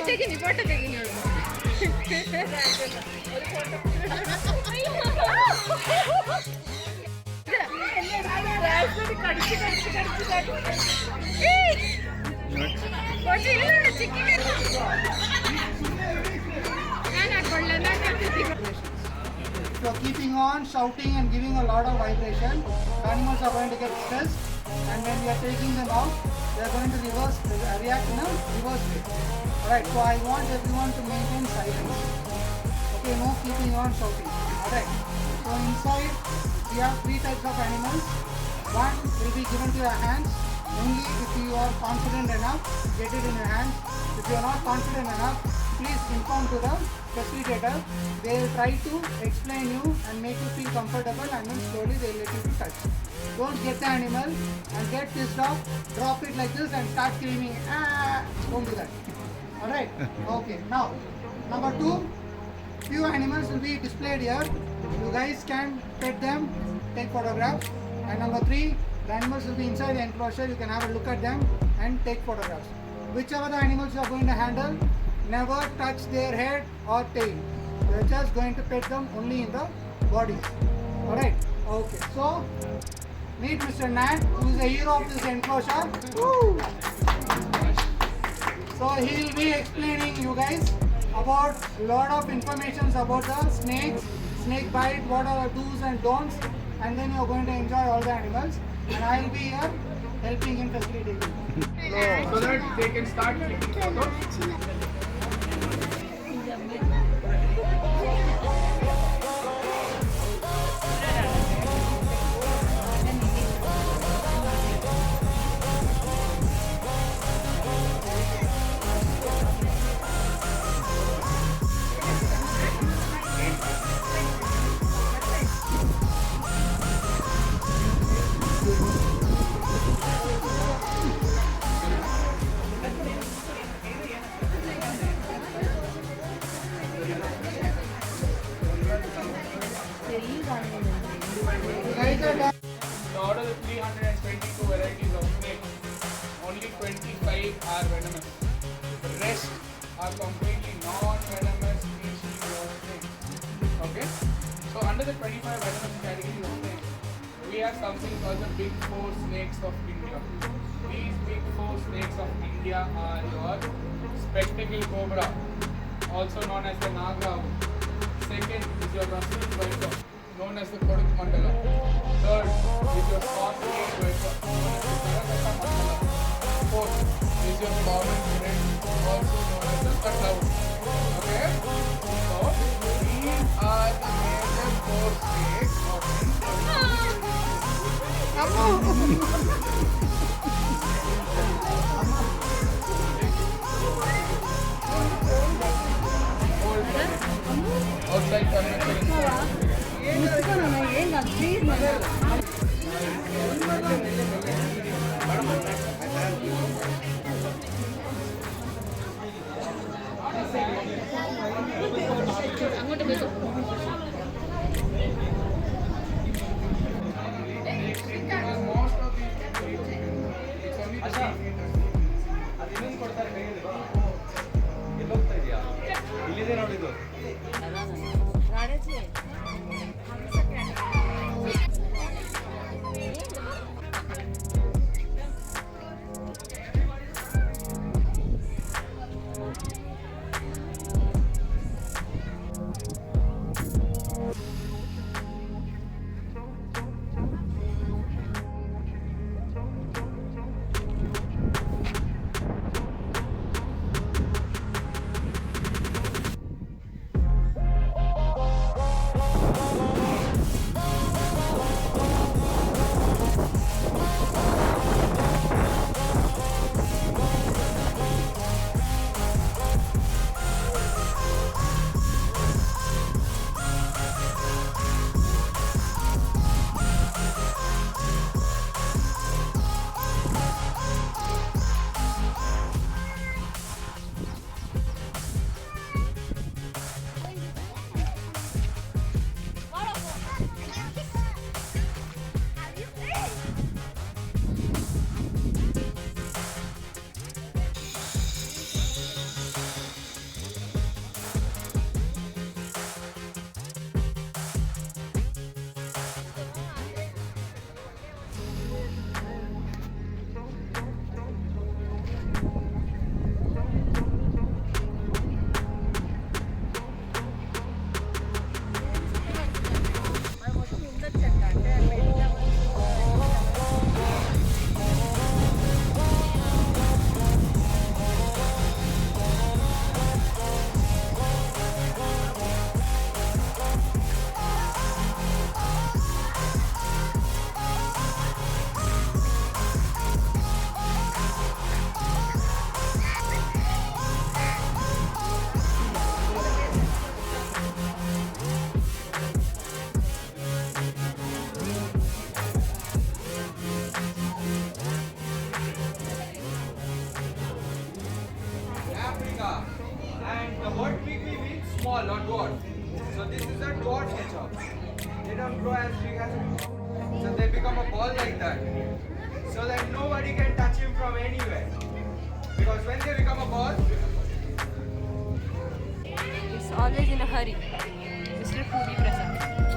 ತೆಗಿನಿ photo ತೆಗಿನಿ So keeping on shouting and giving a lot of vibration, animals are going to get stressed, and when we are taking them out, they are going to react in a reverse way. Alright, so I want everyone to maintain silence. Okay, no keeping on shouting. Alright, so inside we have 3 types of animals. One will be given to your hands. Only if you are confident enough, get it in your hands. If you are not confident enough, please inform to the facilitator. They will try to explain you and make you feel comfortable, and then slowly they will let you to touch. Don't get the animal and get pissed off, drop it like this and start screaming, ah! Don't do that. Alright? Okay. Now, number 2, few animals will be displayed here. You guys can pet them, take photographs. And number 3, the animals will be inside the enclosure. You can have a look at them and take photographs. Whichever the animals you are going to handle, never touch their head or tail. You are just going to pet them only in the body. Alright? Okay. So, meet Mr. Nat, who is the hero of this enclosure. Woo! So, he will be explaining you guys about a lot of information about the snakes, snake bite, what are the do's and don'ts, and then you are going to enjoy all the animals. And I will be here helping in facilitating. So that they can start clicking photos. So out of the 322 varieties of snakes, only 25 are venomous. The rest are completely non-venomous species of snakes. Okay? So under the 25 venomous categories of snakes, we have something called the Big 4 snakes of India. These Big 4 snakes of India are your spectacle cobra, also known as the Naga. Second is your Russell viper, known as the Koduk Mandala. Third is your Scorpion viper, known as the Karakapura Mandala. Fourth is your common red, also known as the Cutlout. Okay? So, these are the major 4 snakes of outside ಇಲ್ಲಿದೆ ನೋಡಿದ್ದು And the word pygmy means small or dwarf. So this is a dwarf hedgehog. They don't grow as big as a, so they become a ball like that. So that nobody can touch him from anywhere. Because when they become a ball, It's always in a hurry. Mr. Puri Prasad.